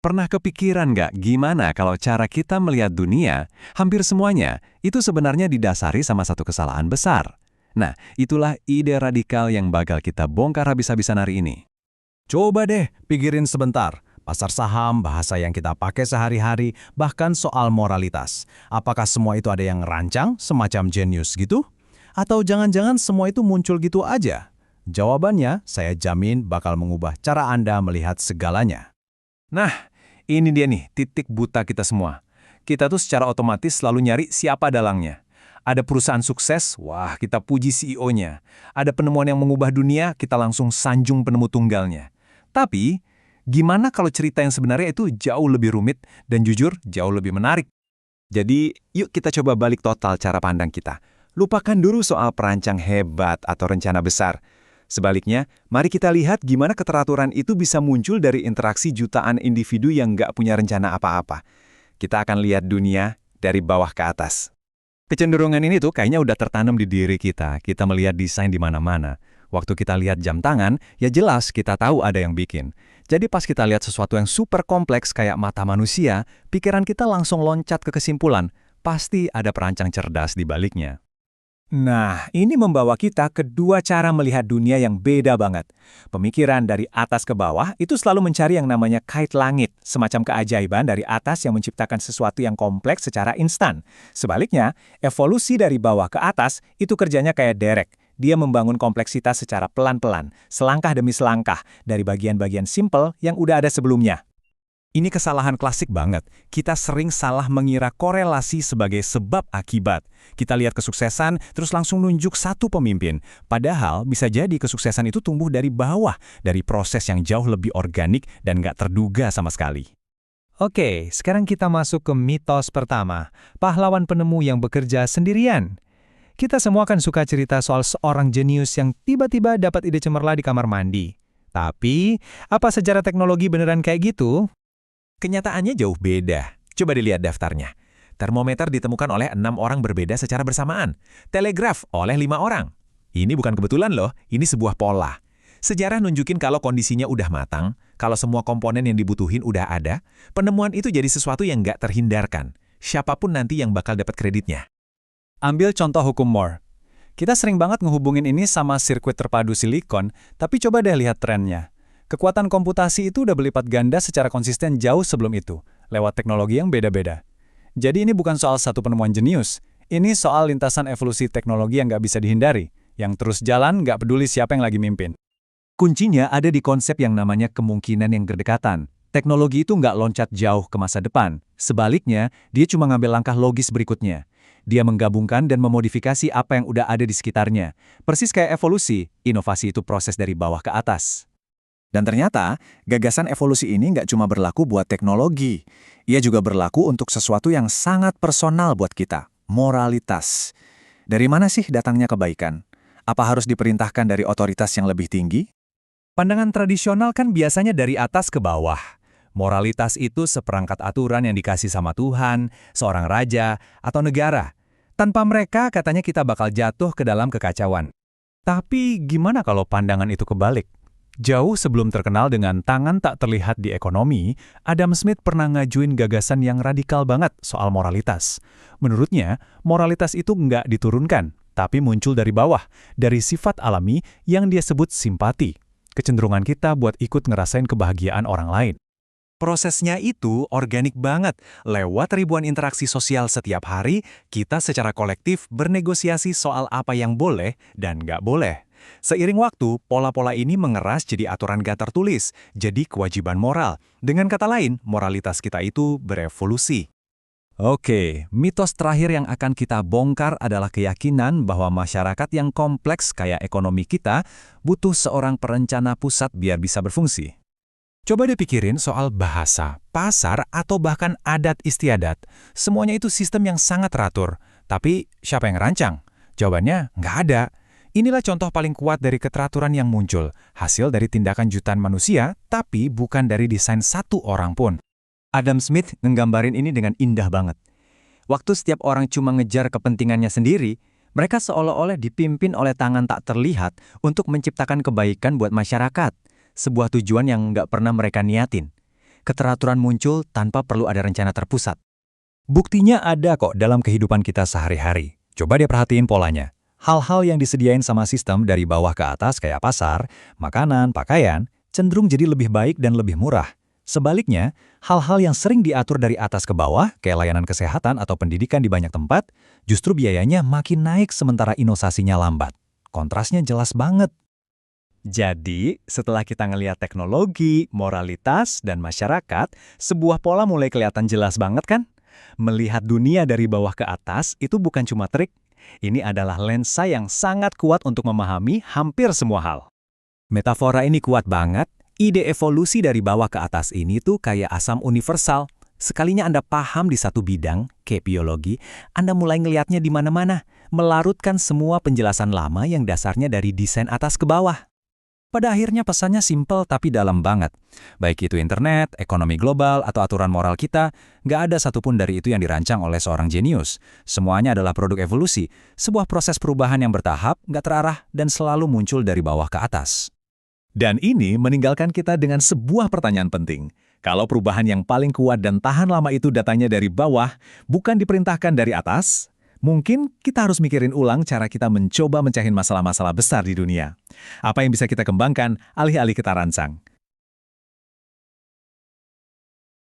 Pernah kepikiran nggak gimana kalau cara kita melihat dunia, hampir semuanya, itu sebenarnya didasari sama satu kesalahan besar? Nah, itulah ide radikal yang bakal kita bongkar habis-habisan hari ini. Coba deh pikirin sebentar. Pasar saham, bahasa yang kita pakai sehari-hari, bahkan soal moralitas. Apakah semua itu ada yang rancang, semacam jenius gitu? Atau jangan-jangan semua itu muncul gitu aja? Jawabannya, saya jamin bakal mengubah cara Anda melihat segalanya. Nah, ini dia nih titik buta kita semua. Kita tuh secara otomatis selalu nyari siapa dalangnya. Ada perusahaan sukses, wah kita puji CEO-nya. Ada penemuan yang mengubah dunia, kita langsung sanjung penemu tunggalnya. Tapi, gimana kalau cerita yang sebenarnya itu jauh lebih rumit dan jujur jauh lebih menarik? Jadi, yuk kita coba balik total cara pandang kita. Lupakan dulu soal perancang hebat atau rencana besar. Sebaliknya, mari kita lihat gimana keteraturan itu bisa muncul dari interaksi jutaan individu yang nggak punya rencana apa-apa. Kita akan lihat dunia dari bawah ke atas. Kecenderungan ini tuh kayaknya udah tertanam di diri kita. Kita melihat desain di mana-mana. Waktu kita lihat jam tangan, ya jelas kita tahu ada yang bikin. Jadi pas kita lihat sesuatu yang super kompleks kayak mata manusia, pikiran kita langsung loncat ke kesimpulan, pasti ada perancang cerdas di baliknya. Nah, ini membawa kita ke dua cara melihat dunia yang beda banget. Pemikiran dari atas ke bawah itu selalu mencari yang namanya kait langit, semacam keajaiban dari atas yang menciptakan sesuatu yang kompleks secara instan. Sebaliknya, evolusi dari bawah ke atas itu kerjanya kayak derek. Dia membangun kompleksitas secara pelan-pelan, selangkah demi selangkah, dari bagian-bagian simple yang udah ada sebelumnya. Ini kesalahan klasik banget. Kita sering salah mengira korelasi sebagai sebab akibat. Kita lihat kesuksesan, terus langsung nunjuk satu pemimpin. Padahal bisa jadi kesuksesan itu tumbuh dari bawah, dari proses yang jauh lebih organik dan nggak terduga sama sekali. Oke, sekarang kita masuk ke mitos pertama, pahlawan penemu yang bekerja sendirian. Kita semua kan suka cerita soal seorang jenius yang tiba-tiba dapat ide cemerlang di kamar mandi. Tapi, apa sejarah teknologi beneran kayak gitu? Kenyataannya jauh beda. Coba dilihat daftarnya. Termometer ditemukan oleh 6 orang berbeda secara bersamaan. Telegraf oleh 5 orang. Ini bukan kebetulan loh, ini sebuah pola. Sejarah nunjukin kalau kondisinya udah matang, kalau semua komponen yang dibutuhin udah ada, penemuan itu jadi sesuatu yang nggak terhindarkan. Siapapun nanti yang bakal dapat kreditnya. Ambil contoh hukum Moore. Kita sering banget ngehubungin ini sama sirkuit terpadu silikon, tapi coba deh lihat trennya. Kekuatan komputasi itu udah berlipat ganda secara konsisten jauh sebelum itu, lewat teknologi yang beda-beda. Jadi ini bukan soal satu penemuan jenius, ini soal lintasan evolusi teknologi yang nggak bisa dihindari, yang terus jalan nggak peduli siapa yang lagi mimpin. Kuncinya ada di konsep yang namanya kemungkinan yang berdekatan. Teknologi itu nggak loncat jauh ke masa depan. Sebaliknya, dia cuma ngambil langkah logis berikutnya. Dia menggabungkan dan memodifikasi apa yang udah ada di sekitarnya. Persis kayak evolusi, inovasi itu proses dari bawah ke atas. Dan ternyata, gagasan evolusi ini nggak cuma berlaku buat teknologi. Ia juga berlaku untuk sesuatu yang sangat personal buat kita, moralitas. Dari mana sih datangnya kebaikan? Apa harus diperintahkan dari otoritas yang lebih tinggi? Pandangan tradisional kan biasanya dari atas ke bawah. Moralitas itu seperangkat aturan yang dikasih sama Tuhan, seorang raja, atau negara. Tanpa mereka, katanya kita bakal jatuh ke dalam kekacauan. Tapi gimana kalau pandangan itu kebalik? Jauh sebelum terkenal dengan tangan tak terlihat di ekonomi, Adam Smith pernah ngajuin gagasan yang radikal banget soal moralitas. Menurutnya, moralitas itu nggak diturunkan, tapi muncul dari bawah, dari sifat alami yang dia sebut simpati. Kecenderungan kita buat ikut ngerasain kebahagiaan orang lain. Prosesnya itu organik banget. Lewat ribuan interaksi sosial setiap hari, kita secara kolektif bernegosiasi soal apa yang boleh dan nggak boleh. Seiring waktu, pola-pola ini mengeras jadi aturan gak tertulis, jadi kewajiban moral. Dengan kata lain, moralitas kita itu berevolusi. Oke, mitos terakhir yang akan kita bongkar adalah keyakinan bahwa masyarakat yang kompleks kayak ekonomi kita butuh seorang perencana pusat biar bisa berfungsi. Coba deh pikirin soal bahasa, pasar, atau bahkan adat istiadat. Semuanya itu sistem yang sangat teratur. Tapi siapa yang rancang? Jawabannya nggak ada. Inilah contoh paling kuat dari keteraturan yang muncul, hasil dari tindakan jutaan manusia, tapi bukan dari desain satu orang pun. Adam Smith nggambarin ini dengan indah banget. Waktu setiap orang cuma ngejar kepentingannya sendiri, mereka seolah-olah dipimpin oleh tangan tak terlihat untuk menciptakan kebaikan buat masyarakat, sebuah tujuan yang nggak pernah mereka niatin. Keteraturan muncul tanpa perlu ada rencana terpusat. Buktinya ada kok dalam kehidupan kita sehari-hari. Coba deh perhatiin polanya. Hal-hal yang disediain sama sistem dari bawah ke atas kayak pasar, makanan, pakaian, cenderung jadi lebih baik dan lebih murah. Sebaliknya, hal-hal yang sering diatur dari atas ke bawah, kayak layanan kesehatan atau pendidikan di banyak tempat, justru biayanya makin naik sementara inovasinya lambat. Kontrasnya jelas banget. Jadi, setelah kita ngelihat teknologi, moralitas, dan masyarakat, sebuah pola mulai kelihatan jelas banget kan? Melihat dunia dari bawah ke atas itu bukan cuma trik, ini adalah lensa yang sangat kuat untuk memahami hampir semua hal. Metafora ini kuat banget. Ide evolusi dari bawah ke atas ini tuh kayak asam universal. Sekalinya Anda paham di satu bidang, kayak biologi, Anda mulai ngelihatnya di mana-mana, melarutkan semua penjelasan lama yang dasarnya dari desain atas ke bawah. Pada akhirnya pesannya simpel tapi dalam banget. Baik itu internet, ekonomi global, atau aturan moral kita, nggak ada satupun dari itu yang dirancang oleh seorang jenius. Semuanya adalah produk evolusi, sebuah proses perubahan yang bertahap, nggak terarah, dan selalu muncul dari bawah ke atas. Dan ini meninggalkan kita dengan sebuah pertanyaan penting. Kalau perubahan yang paling kuat dan tahan lama itu datanya dari bawah, bukan diperintahkan dari atas, mungkin kita harus mikirin ulang cara kita mencoba mencahin masalah-masalah besar di dunia. Apa yang bisa kita kembangkan alih-alih kita rancang.